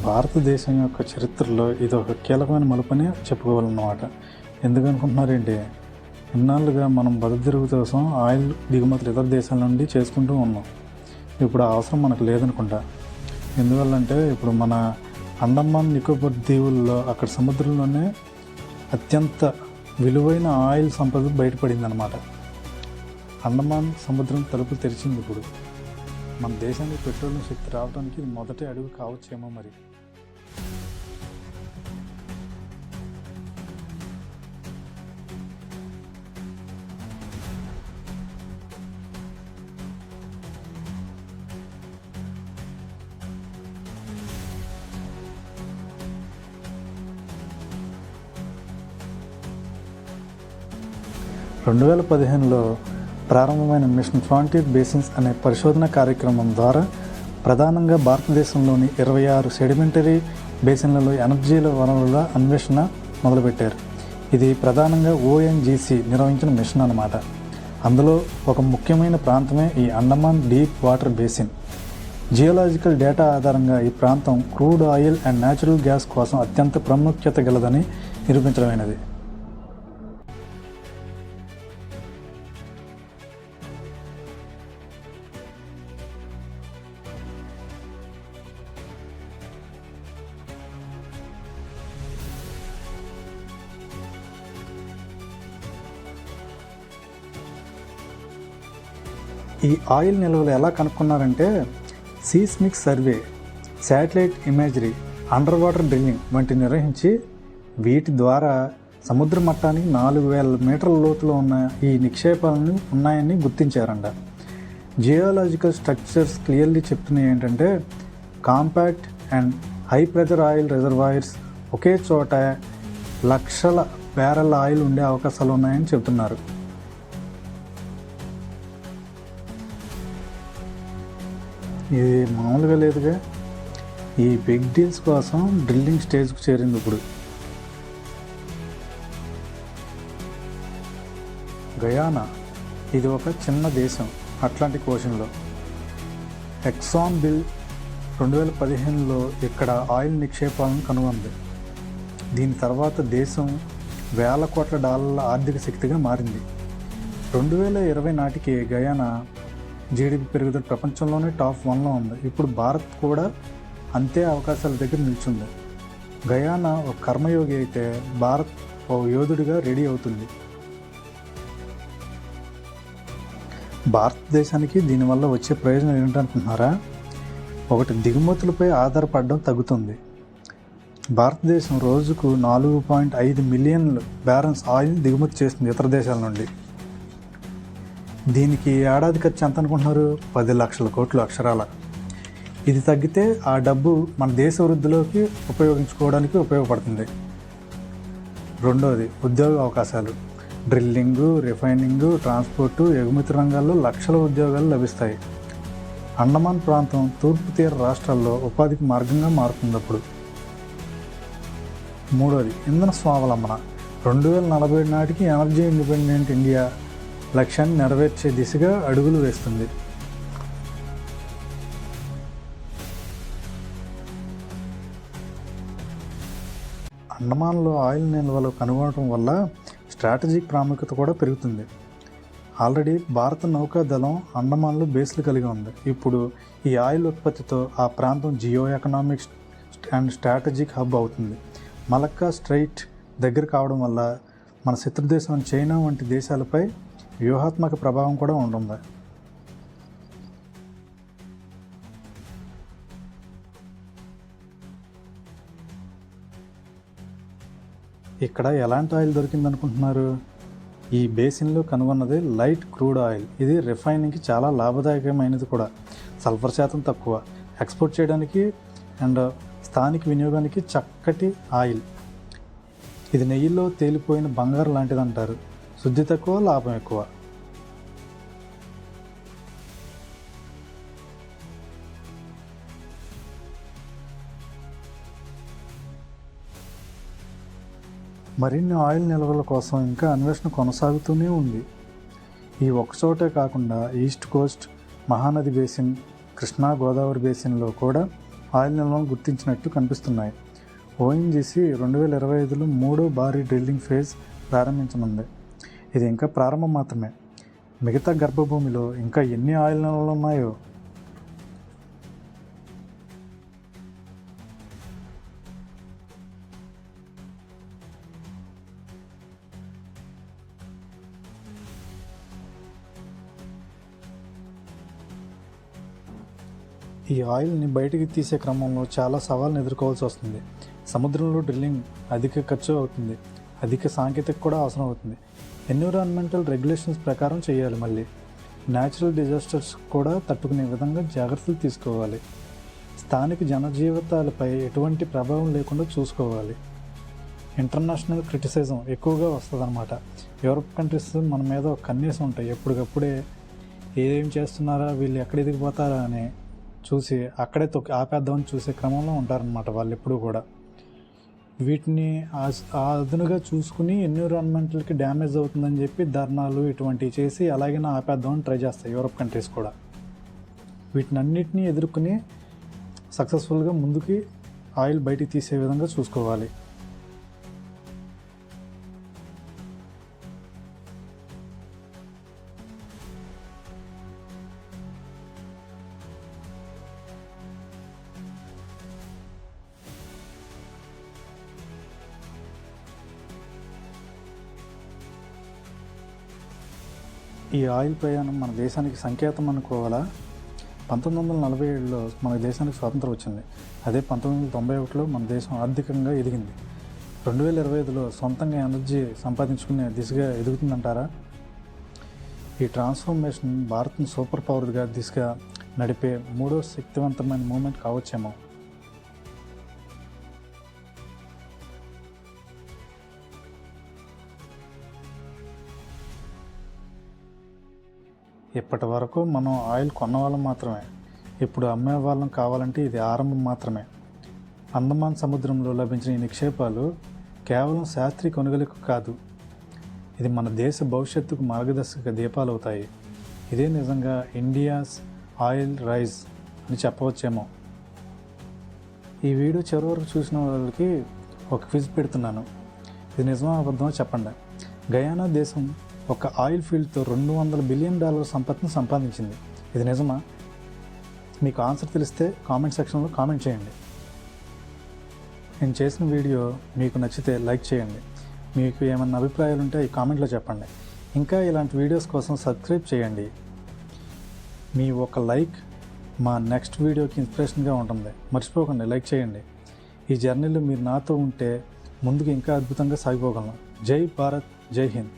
భారతదేశం యొక్క చరిత్రలో ఇది ఒక కీలకమైన మలుపని చెప్పుకోవాలన్నమాట. ఎందుకనుకుంటున్నారేంటి, ఇన్నాళ్ళుగా మనం బతుకుదెరువు కోసం ఆయిల్ దిగుమతులు ఇతర దేశాల నుండి చేసుకుంటూ ఉన్నాం. ఇప్పుడు ఆ అవసరం మనకు లేదనుకుంటా. ఎందువల్లంటే ఇప్పుడు మన అండమాన్ నికోబార్ దీవుల్లో అక్కడ సముద్రంలోనే అత్యంత విలువైన ఆయిల్ సంపద బయటపడిందనమాట. అండమాన్ సముద్రం తలుపులు తెరిచింది. ఇప్పుడు మన దేశానికి పెట్రోలియం శక్తి రావడానికి ఇది మొదటి అడుగు కావచ్చేమో మరి. రెండు 2015లో ప్రారంభమైన మిషన్ ఫ్రాంటియర్ బేసిన్స్ అనే పరిశోధన కార్యక్రమం ద్వారా ప్రధానంగా భారతదేశంలోని 26 సెడిమెంటరీ బేసిన్లలో ఎనర్జీల వనరుల అన్వేషణ మొదలుపెట్టారు. ఇది ప్రధానంగా ఓఎన్జీసీ నిర్వహించిన మిషన్ అన్నమాట. అందులో ఒక ముఖ్యమైన ప్రాంతమే ఈ Andaman deep water basin. Geological data ఆధారంగా ఈ ప్రాంతం crude oil and natural gas కోసం అత్యంత ప్రాముఖ్యత గలదని నిరూపించడమైనది. ఈ ఆయిల్ నిల్వలు ఎలా కనుక్కున్నారంటే seismic survey, satellite imagery, under water drilling వంటివి నిర్వహించి వీటి ద్వారా సముద్ర మట్టానికి 4000 మీటర్ల లోతులో ఉన్న ఈ నిక్షేపాలను ఉన్నాయని గుర్తించారంట. జియోలాజికల్ స్ట్రక్చర్స్ క్లియర్లీ చెప్తున్నాయి ఏంటంటే compact and high pressure oil reservoirs ఒకే చోట లక్షల బ్యారెల్ ఆయిల్ ఉండే అవకాశాలు ఉన్నాయని చెబుతున్నారు. ఇది మామూలుగా లేదుగా. ఈ బిగ్ డీల్స్ కోసం డ్రిల్లింగ్ స్టేజ్కు చేరింది. ఇప్పుడు గయానా ఇది ఒక చిన్న దేశం అట్లాంటిక్ ఓషన్లో. ఎక్సాన్ బిల్ 2015లో ఇక్కడ ఆయిల్ నిక్షేపాలను కనుగొంది. దీని తర్వాత దేశం వేల కోట్ల డాలర్ల ఆర్థిక శక్తిగా మారింది. 2020 నాటికి గయానా జీడిపి పెరుగుదల ప్రపంచంలోనే టాప్ 1లో ఉంది. ఇప్పుడు భారత్ కూడా అంతే అవకాశాల దగ్గర నిల్చుంది. గయానా ఒక కర్మయోగి అయితే భారత్ ఒక యోధుడిగా రెడీ అవుతుంది. భారతదేశానికి దీనివల్ల వచ్చే ప్రయోజనం ఏంటనుకుంటున్నారా? ఒకటి, దిగుమతులపై ఆధారపడడం తగ్గుతుంది. భారతదేశం రోజుకు 4.5 మిలియన్ బ్యారెల్స్ ఆయిల్ దిగుమతి చేస్తుంది ఇతర దేశాల నుండి. దీనికి ఏడాది ఖర్చు ఎంత అనుకుంటున్నారు? 10 లక్షల కోట్లు అక్షరాల. ఇది తగ్గితే ఆ డబ్బు మన దేశ వృద్ధిలోకి ఉపయోగించుకోవడానికి ఉపయోగపడుతుంది. రెండవది, ఉద్యోగ అవకాశాలు. డ్రిల్లింగు, రిఫైనింగు, ట్రాన్స్పోర్టు, ఎగుమతి రంగాల్లో లక్షల ఉద్యోగాలు లభిస్తాయి. అండమాన్ ప్రాంతం తూర్పు తీర రాష్ట్రాల్లో ఉపాధికి మార్గంగా మారుతుంది. అప్పుడు మూడవది, ఇంధన స్వావలంబన. 2040 నాటికి ఎనర్జీ ఇండిపెండెంట్ ఇండియా లక్ష్యాన్ని నెరవేర్చే దిశగా అడుగులు వేస్తుంది. అండమాన్లో ఆయిల్ నిల్వలు కనుగొనడం వల్ల స్ట్రాటజిక్ ప్రాముఖ్యత కూడా పెరుగుతుంది. ఆల్రెడీ భారత నౌకాదళం అండమాన్లో బేస్లు కలిగి ఉంది. ఇప్పుడు ఈ ఆయిల్ ఉత్పత్తితో ఆ ప్రాంతం geo economic and strategic hub అవుతుంది. మలక్కా స్ట్రైట్ దగ్గర కావడం వల్ల మన శత్రుదేశం చైనా వంటి దేశాలపై వ్యూహాత్మక ప్రభావం కూడా ఉంటుంది. ఇక్కడ ఎలాంటి ఆయిల్ దొరికిందనుకుంటున్నారు? ఈ బేసిన్లో కనుగొన్నది లైట్ క్రూడ్ ఆయిల్. ఇది రిఫైనింగ్కి చాలా లాభదాయకమైనది కూడా. సల్ఫర్ శాతం తక్కువ, ఎక్స్పోర్ట్ చేయడానికి అండ్ స్థానిక వినియోగానికి చక్కటి ఆయిల్. ఇది నెయ్యిలో తేలిపోయిన బంగారు లాంటిది అంటారు. శుద్ధి తక్కువ, లాభం ఎక్కువ. మరిన్ని ఆయిల్ నిల్వల కోసం ఇంకా అన్వేషణ కొనసాగుతూనే ఉంది. ఈ ఒక్కచోటే కాకుండా east coast, Mahanadi basin, Krishna Godavari బేసిన్లో కూడా ఆయిల్ నిల్వలను గుర్తించినట్టు కనిపిస్తున్నాయి. ఓఎన్జీసీ 2025లో 3వ భారీ డ్రిల్లింగ్ ఫేజ్ ప్రారంభించనుంది. ఇది ఇంకా ప్రారంభం మాత్రమే. మిగతా గర్భభూమిలో ఇంకా ఎన్ని ఆయిల్ నిల్వలు ఉన్నాయో. ఈ ఆయిల్ని బయటికి తీసే క్రమంలో చాలా సవాళ్ళను ఎదుర్కోవాల్సి వస్తుంది. సముద్రంలో డ్రిల్లింగ్ అధిక ఖర్చు అవుతుంది, అధిక సాంకేతిక కూడా అవసరం అవుతుంది. ఎన్విరాన్మెంటల్ రెగ్యులేషన్స్ ప్రకారం చేయాలి. మళ్ళీ న్యాచురల్ డిజాస్టర్స్ కూడా తట్టుకునే విధంగా జాగ్రత్తలు తీసుకోవాలి. స్థానిక జనజీవితాలపై ఎటువంటి ప్రభావం లేకుండా చూసుకోవాలి. ఇంటర్నేషనల్ క్రిటిసిజం ఎక్కువగా వస్తుందన్నమాట. యూరోప్ కంట్రీస్ మన మీద ఒక కన్నేసి ఉంటాయి. ఎప్పటికప్పుడే ఏం చేస్తున్నారా, వీళ్ళు ఎక్కడ ఎదిగిపోతారా అని చూసి అక్కడే ఆపేద్దామని చూసే క్రమంలో ఉంటారనమాట వాళ్ళు ఎప్పుడూ కూడా. వీటిని అదునుగా చూసుకుని ఎన్విరాన్మెంటల్కి డ్యామేజ్ అవుతుందని చెప్పి ధర్నాలు ఇటువంటివి చేసి అలాగైనా ఆపేద్దామని ట్రై చేస్తాయి యూరోప్ కంట్రీస్ కూడా. వీటినన్నిటినీ ఎదుర్కొని సక్సెస్ఫుల్గా ముందుకి ఆయిల్ బయటికి తీసే విధంగా చూసుకోవాలి. ఈ ఆయిల్ ప్రయాణం మన దేశానికి సంకేతం అనుకోవాలా? 1947లో మన దేశానికి స్వాతంత్రం వచ్చింది. అదే 1991లో మన దేశం ఆర్థికంగా ఎదిగింది. 2025లో సొంతంగా ఎనర్జీ సంపాదించుకునే దిశగా ఎదుగుతుందంటారా? ఈ ట్రాన్స్ఫర్మేషన్ భారత్ను సూపర్ పవర్గా దిశగా నడిపే 3వ శక్తివంతమైన మూమెంట్ కావచ్చేమో. ఇప్పటి వరకు మనం ఆయిల్ కొన్నవాళ్ళం మాత్రమే. ఇప్పుడు అమ్మే వాళ్ళం కావాలంటే ఇది ఆరంభం మాత్రమే. అండమాన్ సముద్రంలో లభించిన ఈ నిక్షేపాలు కేవలం శాస్త్రీయ కొనుగోలుకు కాదు, ఇది మన దేశ భవిష్యత్తుకు మార్గదర్శక దీపాలు అవుతాయి. ఇదే నిజంగా ఇండియాస్ ఆయిల్ రైజ్ అని చెప్పవచ్చేమో. ఈ వీడియో చివరి వరకు చూసిన వాళ్ళకి ఒక క్విజ్ పెడుతున్నాను. ఇది నిజమా అబద్ధమో చెప్పండి. గయానా దేశం ఒక ఆయిల్ ఫీల్డ్తో $200 బిలియన్ సంపత్తిని సంపాదించింది. ఇది నిజమా? మీకు ఆన్సర్ తెలిస్తే కామెంట్ సెక్షన్లో కామెంట్ చేయండి. నేను చేసిన వీడియో మీకు నచ్చితే లైక్ చేయండి. మీకు ఏమన్నా అభిప్రాయాలు ఉంటే ఈ కామెంట్లో చెప్పండి. ఇంకా ఇలాంటి వీడియోస్ కోసం సబ్స్క్రైబ్ చేయండి. మీ ఒక లైక్ మా నెక్స్ట్ వీడియోకి ఇన్స్పిరేషన్గా ఉంటుంది. మర్చిపోకండి లైక్ చేయండి. ఈ జర్నీలో మీరు నాతో ఉంటే ముందుకు ఇంకా అద్భుతంగా సాగిపోగలను. జై భారత్, జై హింద్.